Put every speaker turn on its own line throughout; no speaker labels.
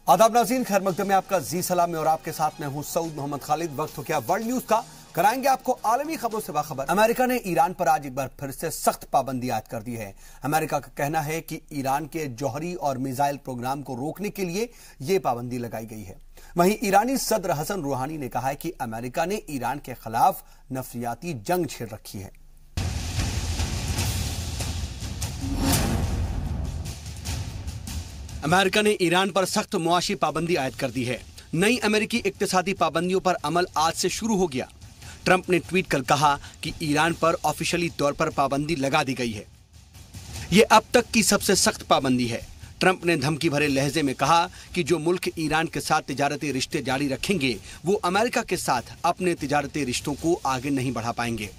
आदाब नाज़रीन, खैर मकदम में आपका जी सलाम में और आपके साथ में हूं सऊद मोहम्मद खालिद। वक्त हो गया वर्ल्ड न्यूज का, कराएंगे आपको आलमी खबरों से बाखबर। अमेरिका ने ईरान पर आज एक बार फिर से सख्त पाबंदी आयद कर दी है। अमेरिका का कहना है कि ईरान के जौहरी और मिसाइल प्रोग्राम को रोकने के लिए यह पाबंदी लगाई गई है। वहीं ईरानी सदर हसन रूहानी ने कहा है कि अमेरिका ने ईरान के खिलाफ नफसियाती जंग छेड़ रखी है। अमेरिका ने ईरान पर सख्त मुआशी पाबंदी आयद कर दी है। नई अमेरिकी इक्तिसादी पाबंदियों पर अमल आज से शुरू हो गया। ट्रंप ने ट्वीट कर कहा कि ईरान पर ऑफिशियली तौर पर पाबंदी लगा दी गई है। यह अब तक की सबसे सख्त पाबंदी है। ट्रंप ने धमकी भरे लहजे में कहा कि जो मुल्क ईरान के साथ तिजारती रिश्ते जारी रखेंगे वो अमेरिका के साथ अपने तिजारती रिश्तों को आगे नहीं बढ़ा पाएंगे।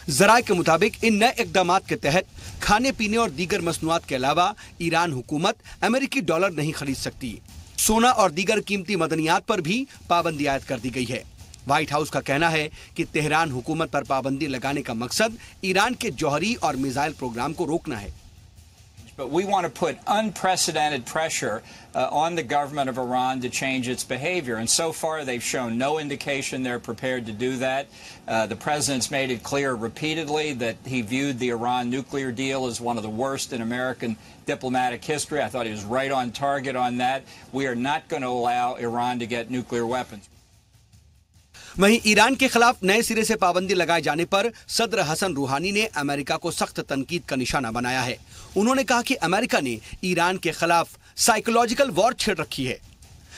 जराये के मुताबिक इन नए इकदामात के तहत खाने पीने और दीगर मसनूआत के अलावा ईरान हुकूमत अमेरिकी डॉलर नहीं खरीद सकती। सोना और दीगर कीमती मदनियात पर भी पाबंदी आयद कर दी गई है। व्हाइट हाउस का कहना है कि तेहरान हुकूमत पर पाबंदी लगाने का मकसद ईरान के जौहरी और मिसाइल प्रोग्राम को रोकना है।
But we want to put unprecedented pressure on the government of Iran to change its behavior. And so far, they've shown no indication they're prepared to do that. The president's made it clear repeatedly that he viewed the Iran nuclear deal as one of the worst in American diplomatic history. I thought he was right on target on that. We are not going to allow Iran to get nuclear weapons.
वहीं Iran के खिलाफ नए सिरे से पाबंदी लगाए जाने पर सदर हसन रूहानी ने अमेरिका को सख्त तनकीद का निशाना बनाया है। उन्होंने कहा कि अमेरिका ने ईरान के खिलाफ साइकोलॉजिकल वॉर छेड़ रखी है।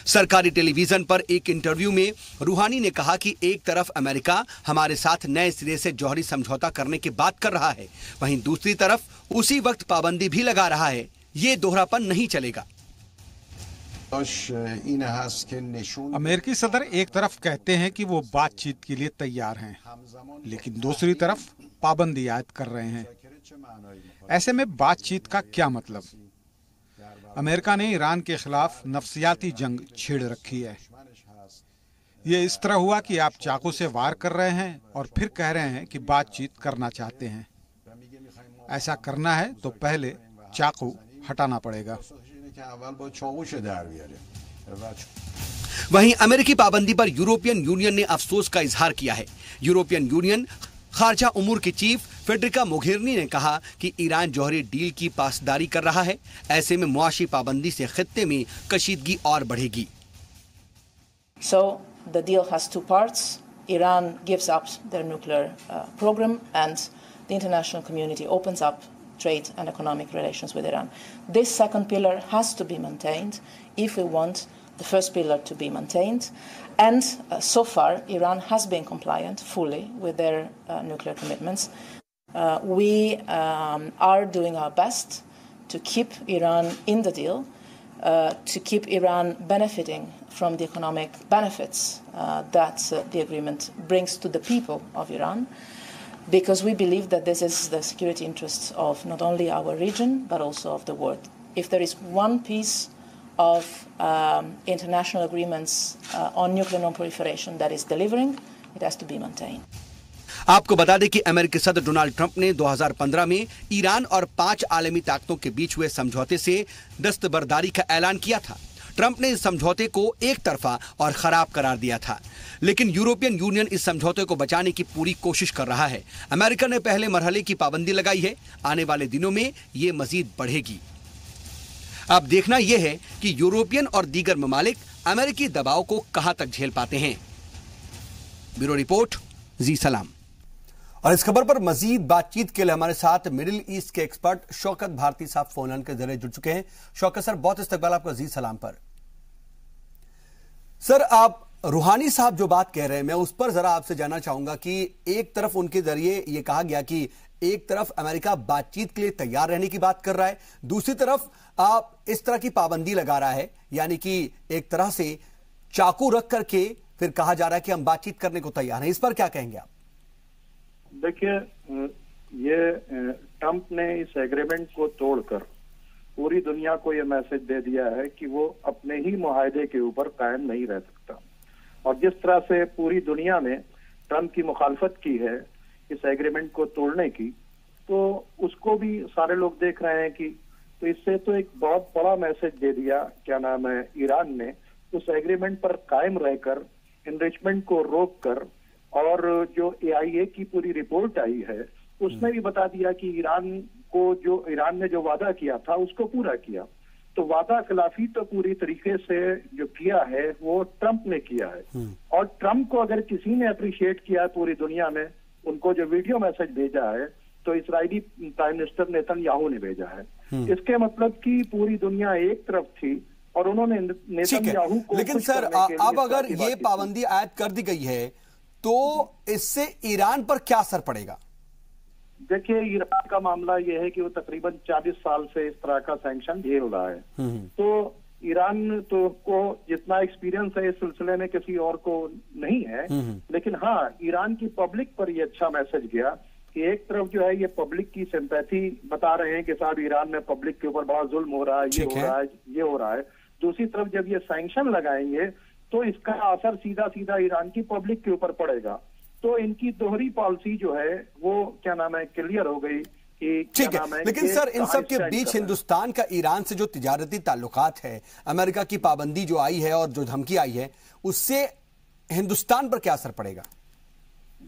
सरकारी टेलीविजन पर एक इंटरव्यू में रूहानी ने कहा कि एक तरफ अमेरिका हमारे साथ नए सिरे से जौहरी समझौता करने की बात कर रहा है, वहीं दूसरी तरफ उसी वक्त पाबंदी भी लगा रहा है। ये दोहरापन नहीं चलेगा।
अमेरिकी सदर एक तरफ कहते हैं कि वो बातचीत के लिए तैयार हैं, लेकिन दूसरी तरफ पाबंदी आयद कर रहे हैं। ऐसे में बातचीत का क्या मतलब? अमेरिका ने ईरान के खिलाफ नफसियाती जंग छेड़ रखी है। ये इस तरह हुआ कि आप चाकू से वार कर रहे हैं और फिर कह रहे हैं कि बातचीत करना चाहते हैं। ऐसा करना है तो पहले चाकू हटाना पड़ेगा।
वहीं अमेरिकी पाबंदी पर यूरोपियन यूनियन ने अफसोस का इजहार किया है। यूरोपियन यूनियन खारजा उमूर की चीफ फेडरिका मोघेरिनी ने कहा कि ईरान जौहरी डील की पासदारी कर रहा है। ऐसे में मुआशी पाबंदी से खित्ते में कशीदगी और बढ़ेगी।
So the deal has two parts. Iran gives up their nuclear program and the international community opens up trade and economic relations with Iran. This second pillar has to be maintained if we want the first pillar to be maintained. And so far, Iran has been compliant fully with their nuclear commitments. We are doing our best to keep Iran in the deal, to keep Iran benefiting from the economic benefits that the agreement brings to the people of Iran, because we believe that this is the security interests of not only our region, but also of the world. If there is one piece of international agreements on nuclear non-proliferation that is delivering, it has to be maintained.
आपको बता दें कि अमेरिकी सदर Donald Trump ने 2015 में Iran और 5 आलमी ताकतों के बीच हुए समझौते से दस्तबरदारी का ऐलान किया था। ट्रंप ने इस समझौते को एक तरफा और खराब करार दिया था, लेकिन यूरोपियन यूनियन इस समझौते को बचाने की पूरी कोशिश कर रहा है। अमेरिका ने पहले मरहले की पाबंदी लगाई है, आने वाले दिनों में ये मजीद बढ़ेगी। अब देखना यह है कि यूरोपियन और दीगर ममालिक अमेरिकी दबाव को कहां तक झेल पाते हैं। ब्यूरो रिपोर्ट, जी सलाम। और इस खबर पर मजीद बातचीत के लिए हमारे साथ मिडिल ईस्ट के एक्सपर्ट शौकत भारती साहब फोन लाइन के जरिए जुड़ चुके हैं। शौकत सर, बहुत इस्तकबाल आपका जी सलाम पर। सर, आप रूहानी साहब जो बात कह रहे हैं, मैं उस पर जरा आपसे जानना चाहूंगा कि एक तरफ उनके जरिए यह कहा गया कि एक तरफ अमेरिका बातचीत के लिए तैयार रहने की बात कर रहा है, दूसरी तरफ आप इस तरह की पाबंदी लगा रहा है, यानी कि एक तरह से चाकू रख करके फिर कहा जा रहा है कि हम बातचीत करने को तैयार हैं। इस पर क्या कहेंगे आप?
देखिए, ये ट्रंप ने इस एग्रीमेंट को तोड़कर पूरी दुनिया को ये मैसेज दे दिया है कि वो अपने ही मुआहदे के ऊपर कायम नहीं रह सकता। और जिस तरह से पूरी दुनिया ने ट्रंप की मुखालफत की है इस एग्रीमेंट को तोड़ने की, तो उसको भी सारे लोग देख रहे हैं कि तो इससे तो एक बहुत बड़ा मैसेज दे दिया, क्या नाम है, ईरान ने उस एग्रीमेंट पर कायम रहकर एनरिचमेंट को रोककर, और जो AIA की पूरी रिपोर्ट आई है उसमें भी बता दिया कि ईरान ने जो वादा किया था उसको पूरा किया। तो वादा खिलाफी तो पूरी तरीके से जो किया है वो ट्रंप ने किया है, और ट्रंप को अगर किसी ने अप्रिशिएट किया है पूरी दुनिया में, उनको जो वीडियो मैसेज भेजा है तो इजरायली प्राइम मिनिस्टर नेतन्याहू ने भेजा है। इसके मतलब कि पूरी दुनिया एक तरफ थी और उन्होंने नेतन्याहू को,
लेकिन सर अब अगर ये पाबंदी आयद कर दी गई है तो इससे ईरान पर क्या असर पड़ेगा?
देखिए, ईरान का मामला यह है कि वो तकरीबन 40 साल से इस तरह का सैंक्शन झेल रहा है। तो ईरान तो को जितना एक्सपीरियंस है इस सिलसिले में किसी और को नहीं है, लेकिन हाँ, ईरान की पब्लिक पर ये अच्छा मैसेज गया कि एक तरफ जो है ये पब्लिक की सिंपैथी बता रहे हैं कि साहब ईरान में पब्लिक के ऊपर बड़ा जुल्म हो रहा है, ये हो रहा है, ये हो रहा है। दूसरी तरफ जब ये सैंक्शन लगाएंगे तो इसका असर सीधा सीधा ईरान की पब्लिक के ऊपर पड़ेगा। तो इनकी दोहरी पॉलिसी जो है वो, क्या नाम है, क्लियर हो गई कि
ठीक है। लेकिन सर इन सब के बीच हिंदुस्तान का ईरान से जो तिजारती ताल्लुकात है, अमेरिका की पाबंदी जो आई है और जो धमकी आई है, उससे हिंदुस्तान पर क्या असर पड़ेगा?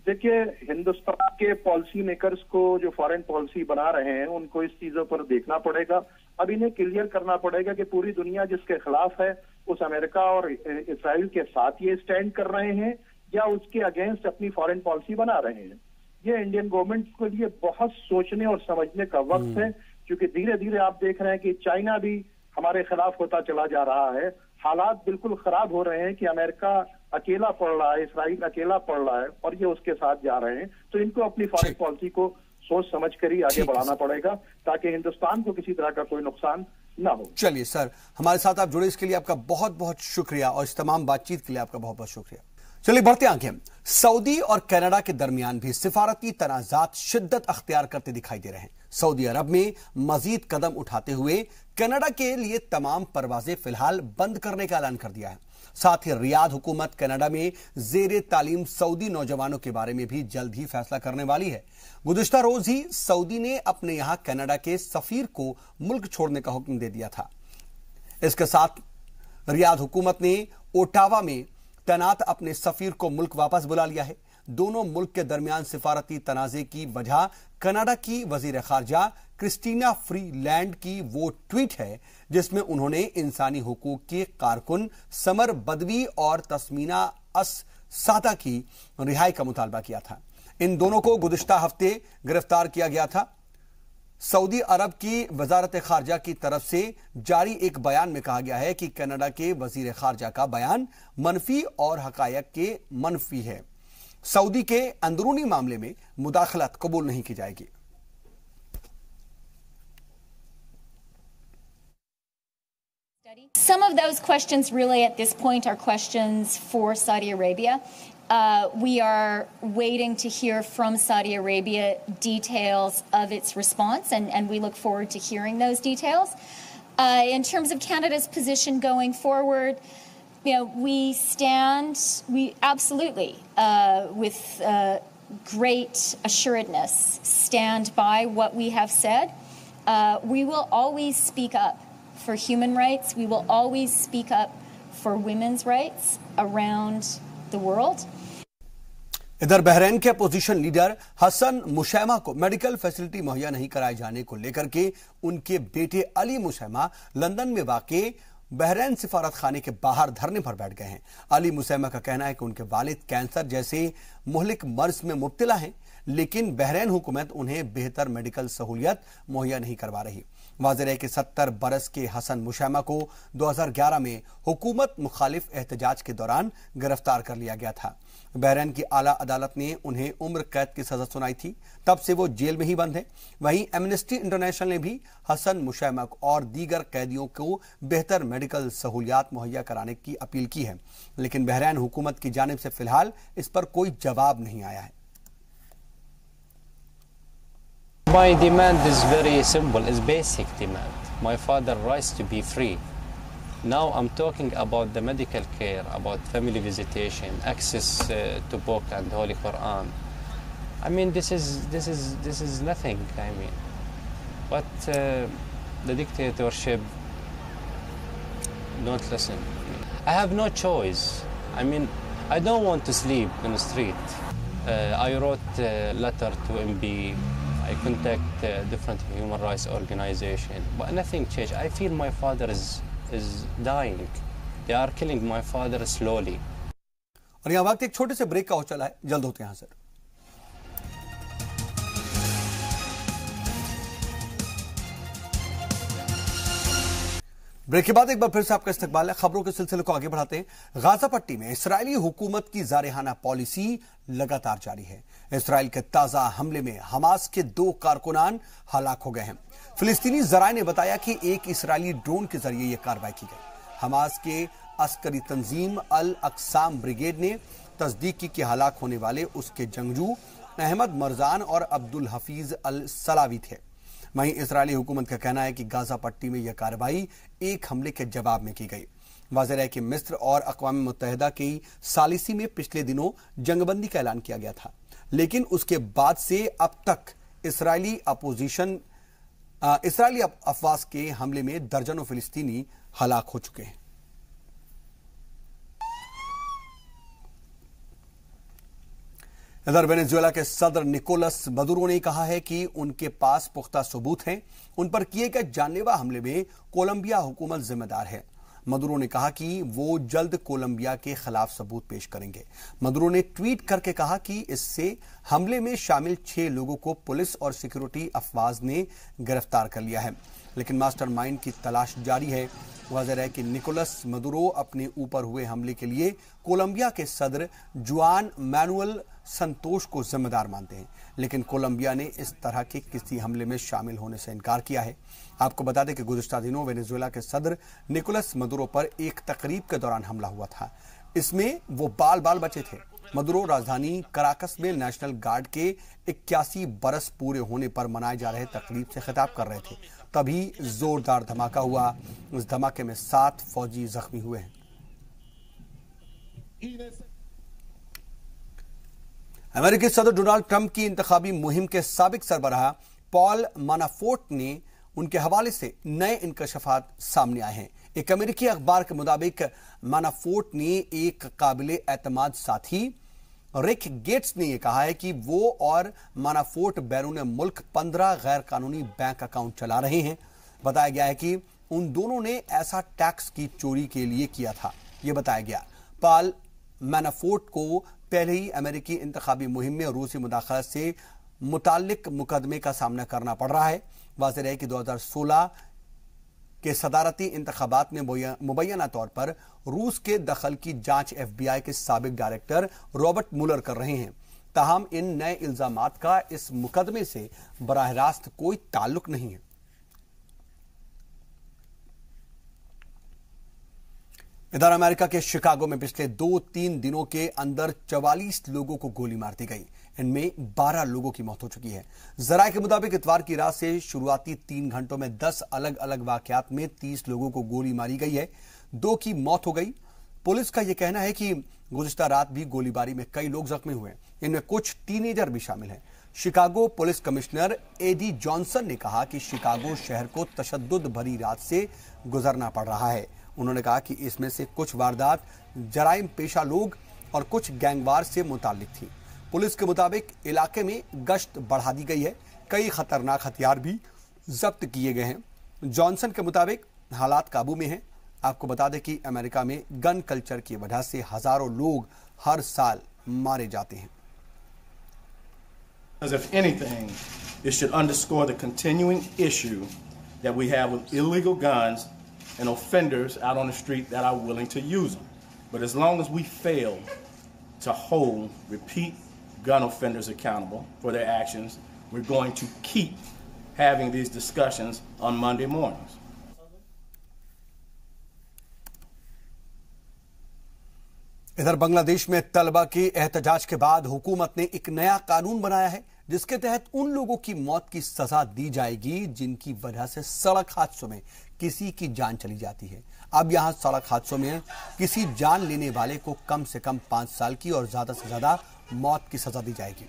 देखिए, हिंदुस्तान के पॉलिसी मेकर्स को जो फॉरेन पॉलिसी बना रहे हैं उनको इस चीजों पर देखना पड़ेगा। अब इन्हें क्लियर करना पड़ेगा कि पूरी दुनिया जिसके खिलाफ है उस अमेरिका और इसराइल के साथ ये स्टैंड कर रहे हैं या उसके अगेंस्ट अपनी फॉरेन पॉलिसी बना रहे हैं। ये इंडियन गवर्नमेंट के लिए बहुत सोचने और समझने का वक्त है, क्योंकि धीरे धीरे आप देख रहे हैं कि चाइना भी हमारे खिलाफ होता चला जा रहा है। हालात बिल्कुल खराब हो रहे हैं कि अमेरिका अकेला पड़ रहा है, इसराइल अकेला पड़ रहा है और ये उसके साथ जा रहे हैं। तो इनको अपनी फॉरेन पॉलिसी को सोच समझ कर ही आगे बढ़ाना पड़ेगा ताकि हिंदुस्तान को किसी तरह का कोई नुकसान ना हो।
चलिए सर, हमारे साथ आप जुड़े इसके लिए आपका बहुत बहुत शुक्रिया और इस तमाम बातचीत के लिए आपका बहुत बहुत शुक्रिया। चलिए बढ़ते आगे। सऊदी और कनाडा के दरमियान भी सिफारती तनाजात शिद्दत अख्तियार करते दिखाई दे रहे हैं। सऊदी अरब में मजीद कदम उठाते हुए कनाडा के लिए तमाम परवाजें फिलहाल बंद करने का ऐलान कर दिया है। साथ ही रियाद हुकूमत कनाडा में जेरे तालीम सऊदी नौजवानों के बारे में भी जल्द ही फैसला करने वाली है। गुज़िश्ता रोज ही सऊदी ने अपने यहां कनाडा के सफीर को मुल्क छोड़ने का हुक्म दे दिया था। इसके साथ रियाद हुकूमत ने ओटावा में तैनात अपने सफीर को मुल्क वापस बुला लिया है। दोनों मुल्क के दरमियान सिफारती तनाजे की वजह कनाडा की वजीर खारजा क्रिस्टीना फ्रीलैंड की वो ट्वीट है जिसमें उन्होंने इंसानी हुकूक की कारकुन समर बदवी और तस्मीना अस सादा की रिहाई का मुतालबा किया था। इन दोनों को गुज़िश्ता हफ्ते गिरफ्तार किया गया था। सऊदी अरब की वजारत खारजा की तरफ से जारी एक बयान में कहा गया है कि कनाडा के वजीर खारजा का बयान मनफी और हकायक के मनफी है। सऊदी के अंदरूनी मामले में मुदाखलत कबूल नहीं की जाएगी।
Some of those questions really at this point are questions for Saudi Arabia. We are waiting to hear from Saudi Arabia details of its response, and we look forward to hearing those details. In terms of Canada's position going forward, we absolutely, with great assuredness, stand by what we have said. We will always speak up for human rights. We will always speak up for women's rights around the world.
इधर Bahrain के opposition leader Hasan मुशैमा को medical facility मुहैया नहीं कराए जाने को लेकर के उनके बेटे अली मुशैमा लंदन में वाक़े बहरीन सिफारत खाने के बाहर धरने पर बैठ गए हैं। अली मुशैमा का कहना है कि उनके वालिद कैंसर जैसे मुहलिक मर्ज में मुब्तला हैं, लेकिन बहरीन हुकूमत उन्हें बेहतर मेडिकल सहूलियत मुहैया नहीं करवा रही। वाज़ेह है कि 70 बरस के हसन मुशैमा को 2011 में हुकूमत मुखालिफ एहतजाज के दौरान गिरफ्तार कर लिया गया था। बहरीन की आला अदालत ने उन्हें उम्र कैद की सजा सुनाई थी, तब से वो जेल में ही बंद है। वहीं एमनेस्टी इंटरनेशनल ने भी हसन मुशैमा और दीगर कैदियों को बेहतर मेडिकल सहूलियात मुहैया कराने की अपील की है, लेकिन बहरीन हुकूमत की जानिब से फिलहाल इस पर कोई जवाब नहीं आया है।
My demand is very simple, it's basic demand. My father's rights to be free. Now I'm talking about the medical care, about family visitation, access to book and Holy Quran. I mean, this is nothing. I mean, but the dictatorship don't listen. I have no choice. I mean, I don't want to sleep in the street. I wrote a letter to MB. I contact different human rights organizations, but nothing changed. I feel my father is dying. They are killing my father slowly.
और यहाँ वक्त एक छोटे से break का हो चला है, जल्द होते हैं सर। ब्रेक के बाद एक बार फिर से आपका इस्तकबाल है। खबरों के सिलसिले को आगे बढ़ाते हैं। गाजा पट्टी में इस्राएली हुकूमत की जारहाना पॉलिसी लगातार जारी है। इस्राएल के ताजा हमले में हमास के 2 कारकुनान हलाक हो गए हैं। फिलिस्तीनी जराए ने बताया कि एक इस्राएली ड्रोन के जरिए यह कार्रवाई की गई। हमास के अस्करी तंजीम अल अक्साम ब्रिगेड ने तस्दीक की कि हलाक होने वाले उसके जंगजू अहमद मरजान और अब्दुल हफीज अल सलावी थे। वहीं इस्राएली हुकूमत का कहना है कि गाजा पट्टी में यह कार्रवाई एक हमले के जवाब में की गई। वाज़ेह है कि मिस्र और अक़वाम मुत्तहिदा की सालिसी में पिछले दिनों जंगबंदी का ऐलान किया गया था, लेकिन उसके बाद से अब तक इस्राएली अफवाज के हमले में दर्जनों फिलिस्तीनी हलाक हो चुके हैं। इधर वेनेजुएला के सदर निकोलस मदुरो ने कहा है कि उनके पास पुख्ता सबूत हैं। उन पर किए गए जानलेवा हमले में कोलंबिया हुकूमत जिम्मेदार है। मदुरो ने कहा कि वो जल्द कोलंबिया के खिलाफ सबूत पेश करेंगे। मदुरो ने ट्वीट करके कहा कि इससे हमले में शामिल 6 लोगों को पुलिस और सिक्योरिटी अफवाज ने गिरफ्तार कर लिया है, लेकिन मास्टरमाइंड की तलाश जारी है। वाज़ेह है कि निकोलस मदुरो अपने ऊपर हुए हमले के लिए कोलंबिया के सदर जुआन मैनुअल संतोष को जिम्मेदार मानते हैं, लेकिन कोलंबिया ने इस तरह के किसी हमले में शामिल होने से इनकार किया है। आपको बता दें कि गुज़िश्ता दिनों वेनेजुएला के सदर निकोलस मदुरो पर एक तकरीब के दौरान हमला हुआ था। इसमें वो बाल बाल बचे थे। मदुरो राजधानी कराकस में नेशनल गार्ड के 81 बरस पूरे होने पर मनाए जा रहे तकरीब से खिताब कर रहे थे, तभी जोरदार धमाका हुआ। इस धमाके में 7 फौजी जख्मी हुए हैं। अमेरिकी सदर डोनाल्ड ट्रंप की इंतखाबी मुहिम के साबिक सरबराह पॉल मानाफोर्ट ने उनके हवाले से नए इंकशाफात सामने आए हैं। एक अमेरिकी अखबार के मुताबिक मानाफोर्ट ने एक काबिले एतमाद साथी रिक गेट्स ने यह कहा है कि वो और मानाफोर्ट बैरून मुल्क 15 गैर कानूनी बैंक अकाउंट चला रहे हैं। बताया गया है कि उन दोनों ने ऐसा टैक्स की चोरी के लिए किया था। यह बताया गया। पॉल मानाफोर्ट को पहले ही अमेरिकी इंतखाबी मुहिम में रूसी मुदाखलत से मुताल्लिक मुकदमे का सामना करना पड़ रहा है। वाज़ेह है कि 2016 के सदारती इंतखाबात में मुबैना तौर पर रूस के दखल की जांच FBI के साबिक डायरेक्टर रॉबर्ट मुलर कर रहे हैं। ताहम इन नए इल्जामात का इस मुकदमे से बराह रास्त कोई ताल्लुक नहीं है। इधर अमेरिका के शिकागो में पिछले 2-3 दिनों के अंदर 44 लोगों को गोली मार दी गई। इनमें 12 लोगों की मौत हो चुकी है। जराये के मुताबिक इतवार की रात से शुरुआती 3 घंटों में 10 अलग अलग वाकयात में 30 लोगों को गोली मारी गई है। 2 की मौत हो गई। पुलिस का यह कहना है कि गुज़िश्ता रात भी गोलीबारी में कई लोग जख्मी हुए। इनमें कुछ टीनेजर भी शामिल हैं। Chicago police commissioner Eddie Johnson ने कहा कि शिकागो शहर को तशद्दुद भरी रात से गुजरना पड़ रहा है। उन्होंने कहा कि इसमें से कुछ वारदात जराइम पेशा लोग और कुछ गैंगवार से मुताल्लिक थी। पुलिस के मुताबिक इलाके में गश्त बढ़ा दी गई है। कई खतरनाक हथियार भी जब्त किए गए हैं। जॉनसन के मुताबिक हालात काबू में हैं। आपको बता दें कि अमेरिका में गन कल्चर की वजह से हजारों लोग हर साल मारे जाते हैं।
As if anything, it should underscore the continuing issue that we have with illegal guns and offenders out on the street that are willing to use them. But as long as we fail to hold repeat gun offenders accountable for their actions, we're going to keep having these discussions on Monday mornings.
इधर बांग्लादेश में तलबा के एहतजाज के बाद हुकूमत ने एक नया कानून बनाया है, जिसके तहत उन लोगों की मौत की सजा दी जाएगी जिनकी वजह से सड़क हादसों में किसी की जान चली जाती है। अब यहां सड़क हादसों में किसी जान लेने वाले को कम से कम 5 साल की और ज्यादा से ज्यादा मौत की सजा दी जाएगी।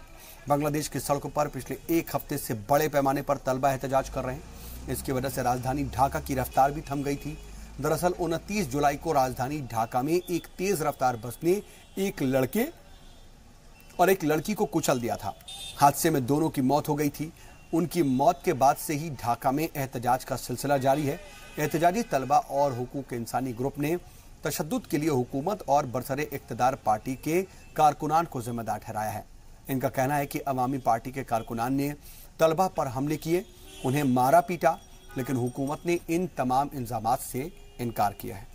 बांग्लादेश की सड़कों पर पिछले 1 हफ्ते से बड़े पैमाने पर तलबा एहतजाज कर रहे हैं। इसकी वजह से राजधानी ढाका की रफ्तार भी थम गई थी। दरअसल 29 जुलाई को राजधानी ढाका में एक तेज रफ्तार बस ने एक लड़के और एक लड़की को कुचल दिया था। हादसे में दोनों की मौत हो गई थी। उनकी मौत के बाद से ही ढाका में एहतजाज का सिलसिला जारी है। एहतजाजी तलबा और हुकूक इंसानी ग्रुप ने तशद्दुद के लिए हुकूमत और बरसरे इक़्तिदार पार्टी के कारकुनान को जिम्मेदार ठहराया है। इनका कहना है कि अवामी पार्टी के कारकुनान ने तलबा पर हमले किए, उन्हें मारा पीटा, लेकिन हुकूमत ने इन तमाम इल्जामात से इनकार किया है।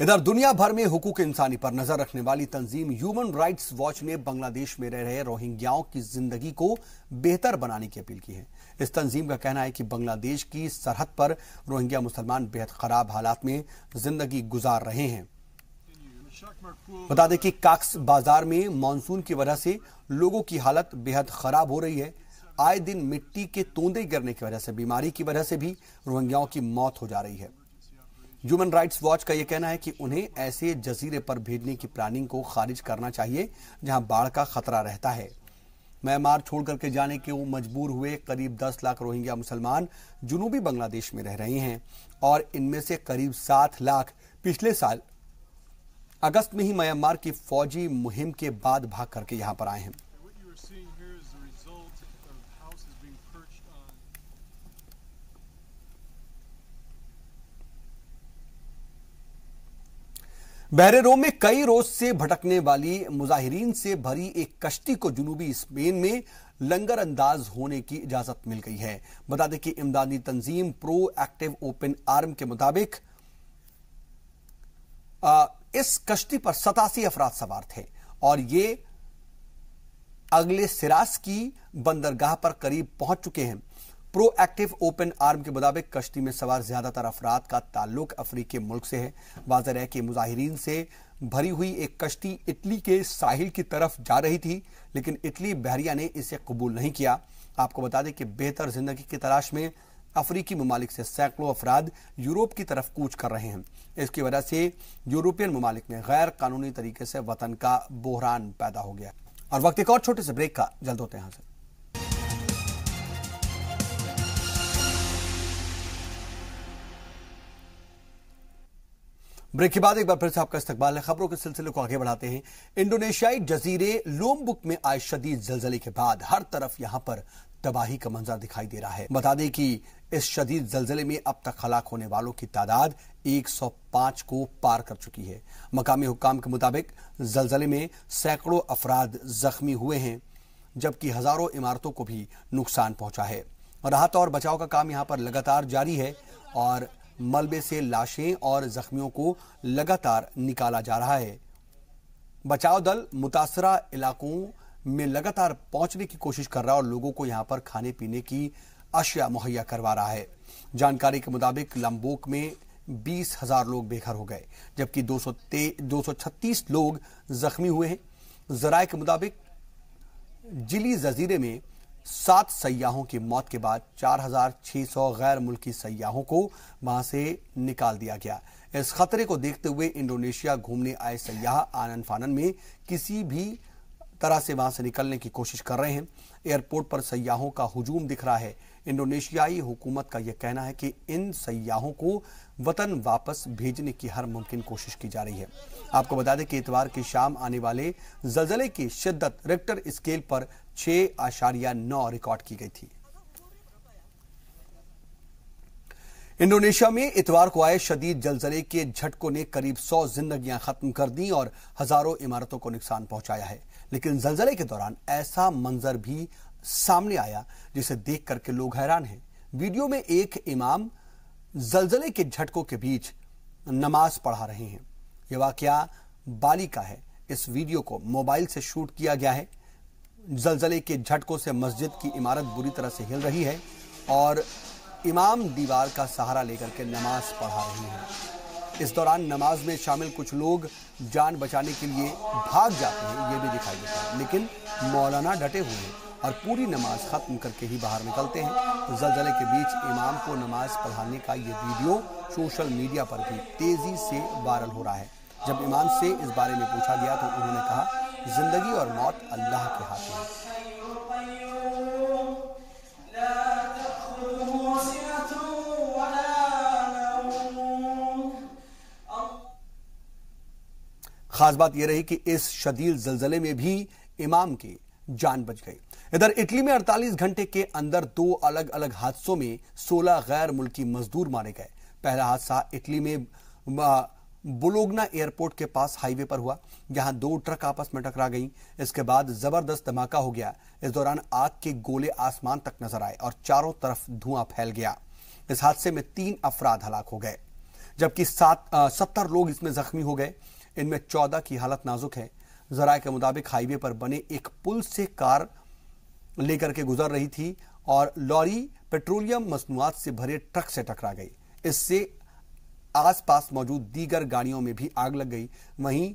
इधर दुनिया भर में हुकूक इंसानी पर नजर रखने वाली तंजीम ह्यूमन राइट्स वॉच ने बांग्लादेश में रह रहे रोहिंग्याओं की जिंदगी को बेहतर बनाने की अपील की है। इस तंजीम का कहना है कि बांग्लादेश की सरहद पर रोहिंग्या मुसलमान बेहद खराब हालात में जिंदगी गुजार रहे हैं। बता दें कि काक्स बाजार में मानसून की वजह से लोगों की हालत बेहद खराब हो रही है। आए दिन मिट्टी के तोंदे गिरने की वजह से, बीमारी की वजह से भी रोहिंग्याओं की मौत हो जा रही है। ह्यूमन राइट्स वॉच का यह कहना है कि उन्हें ऐसे जजीरे पर भेजने की प्लानिंग को खारिज करना चाहिए जहां बाढ़ का खतरा रहता है। म्यांमार छोड़कर के जाने के वो मजबूर हुए करीब 10 लाख रोहिंग्या मुसलमान जुनूबी बांग्लादेश में रह रहे हैं और इनमें से करीब 7 लाख पिछले साल अगस्त में ही म्यांमार की फौजी मुहिम के बाद भाग करके यहां पर आए हैं। बहरे रोम में कई रोज से भटकने वाली मुजाहिरीन से भरी एक कश्ती को जुनूबी स्पेन में लंगर अंदाज होने की इजाजत मिल गई है। बता दें कि इमदादी तंजीम प्रो एक्टिव ओपन आर्म के मुताबिक इस कश्ती पर 87 अफराद सवार थे और ये अगले सिरास की बंदरगाह पर करीब पहुंच चुके हैं। प्रो एक्टिव ओपन आर्म के मुताबिक कश्ती में सवार ज्यादातर अफराद का ताल्लुक अफ्रीकी मुल्क से है। वाज़ेह है कि मुजाहिरीन से भरी हुई एक कश्ती इटली के साहिल की तरफ जा रही थी, लेकिन इटली बहरिया ने इसे कबूल नहीं किया। आपको बता दें कि बेहतर जिंदगी की तलाश में अफ्रीकी ममालिक से सैकड़ों अफराद यूरोप की तरफ कूच कर रहे हैं। इसकी वजह से यूरोपियन ममालिक में गैर कानूनी तरीके से वतन का बहरान पैदा हो गया। और वक्त एक और छोटे से ब्रेक का, जल्द होते हैं यहां से। ब्रेक के बाद एक बार फिर से आपका इस्तकबाल है। खबरों के सिलसिले को आगे बढ़ाते हैं। इंडोनेशियाई जजीरे लोम्बुक में आए शदीद जलजले के बाद हर तरफ यहां पर तबाही का मंजर दिखाई दे रहा है। बता दें कि इस शदीद जलजले में अब तक हलाक होने वालों की तादाद 105 को पार कर चुकी है। मकामी हुक्काम के मुताबिक जलजले में सैकड़ों अफराद जख्मी हुए हैं, जबकि हजारों इमारतों को भी नुकसान पहुंचा है। राहत और बचाव का काम यहां पर लगातार जारी है और मलबे से लाशें और जख्मियों को लगातार निकाला जा रहा है। बचाव दल मुतासरा इलाकों में लगातार पहुंचने की कोशिश कर रहा है और लोगों को यहां पर खाने पीने की अशिया मुहैया करवा रहा है। जानकारी के मुताबिक लंबोक में 20,000 लोग बेघर हो गए, जबकि 236 लोग जख्मी हुए हैं। जराये के मुताबिक जिली जजीरे में 7 सयाहों की मौत के बाद 4,600 गैर मुल्की सयाहों को वहां से निकाल दिया गया। इस खतरे को देखते हुए इंडोनेशिया घूमने आए सयाह आनन फानन में किसी भी तरह से वहां से निकलने की कोशिश कर रहे हैं। एयरपोर्ट पर सयाहों का हुजूम दिख रहा है। इंडोनेशियाई हुकूमत का यह कहना है कि इन सयाहों को वतन वापस भेजने की हर मुमकिन कोशिश की जा रही है। आपको बता दें कि इतवार की शाम आने वाले जलजले की शिद्दत रिक्टर स्केल पर 6.9 रिकॉर्ड की गई थी। इंडोनेशिया में इतवार को आए शदीद जलजले के झटकों ने करीब 100 जिंदगियां खत्म कर दी और हजारों इमारतों को नुकसान पहुंचाया है। लेकिन जलजले के दौरान ऐसा मंजर भी सामने आया जिसे देख करके लोग हैरान हैं। वीडियो में एक इमाम जलजले के झटकों के बीच नमाज पढ़ा रहे हैं। यह वाकया बाली का है। इस वीडियो को मोबाइल से शूट किया गया है। जलजले के झटकों से मस्जिद की इमारत बुरी तरह से हिल रही है और इमाम दीवार का सहारा लेकर के नमाज पढ़ा रहे हैं। इस दौरान नमाज में शामिल कुछ लोग जान बचाने के लिए भाग जाते हैं, ये भी दिखाई देता है, लेकिन मौलाना डटे हुए हैं और पूरी नमाज खत्म करके ही बाहर निकलते हैं। जलजले के बीच इमाम को नमाज पढ़ाने का ये वीडियो सोशल मीडिया पर भी तेजी से वायरल हो रहा है। जब इमाम से इस बारे में पूछा गया तो उन्होंने कहा, जिंदगी और मौत अल्लाह के हाथ में है। खास बात यह रही कि इस शदीद जलजले में भी इमाम की जान बच गई। इधर इटली में 48 घंटे के अंदर 2 अलग अलग हादसों में 16 गैर मुल्की मजदूर मारे गए। पहला हादसा इटली में बोलोग्ना एयरपोर्ट के पास हाईवे पर हुआ, जहां 2 ट्रक आपस में टकरा गईं। इसके बाद जबरदस्त धमाका हो गया। इस दौरान आग के गोले आसमान तक नजर आए और चारों तरफ धुआं फैल गया। इस हादसे में 3 अफराद हलाक हो गए, जबकि 70 लोग इसमें जख्मी हो गए। इनमें 14 की हालत नाजुक है। जराये के मुताबिक हाईवे पर बने एक पुल से कार लेकर के गुजर रही थी और लॉरी पेट्रोलियम मसनूआत से भरे ट्रक से टकरा गई। इससे आसपास मौजूद दीगर गाड़ियों में भी आग लग गई। वहीं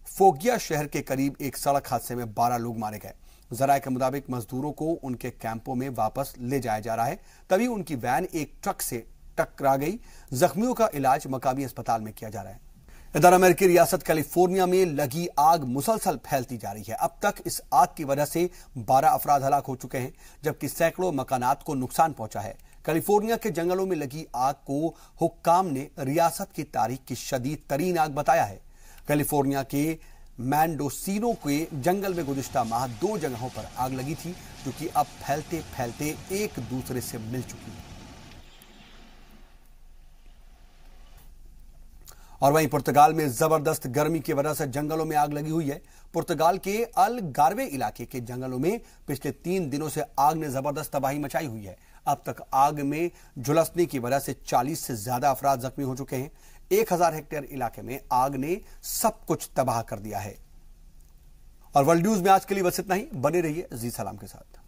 फोगिया शहर के करीब एक सड़क हादसे में 12 लोग मारे गए। जराये के मुताबिक मजदूरों को उनके कैंपों में वापस ले जाया जा रहा है, तभी उनकी वैन एक ट्रक से टकरा गई। जख्मियों का इलाज मकामी अस्पताल में किया जा रहा है। इधर अमेरिकी रियासत कैलिफोर्निया में लगी आग मुसलसल फैलती जा रही है। अब तक इस आग की वजह से 12 अफराद हलाक हो चुके हैं, जबकि सैकड़ों मकानात को नुकसान पहुंचा है। कैलिफोर्निया के जंगलों में लगी आग को हुक्काम ने रियासत की तारीख की शदीद तरीन आग बताया है। कैलिफोर्निया के मैंडोसिनो के जंगल में गुज़िश्ता माह 2 जगहों पर आग लगी थी, जो कि अब फैलते फैलते एक दूसरे से मिल चुकी है। और वहीं पुर्तगाल में जबरदस्त गर्मी की वजह से जंगलों में आग लगी हुई है। पुर्तगाल के अलगार्वे इलाके के जंगलों में पिछले 3 दिनों से आग ने जबरदस्त तबाही मचाई हुई है। अब तक आग में झुलसने की वजह से 40 से ज्यादा अफराद जख्मी हो चुके हैं। 1000 हेक्टेयर इलाके में आग ने सब कुछ तबाह कर दिया है। और वर्ल्ड न्यूज में आज के लिए बस इतना ही। बने रहिए जी सलाम के साथ।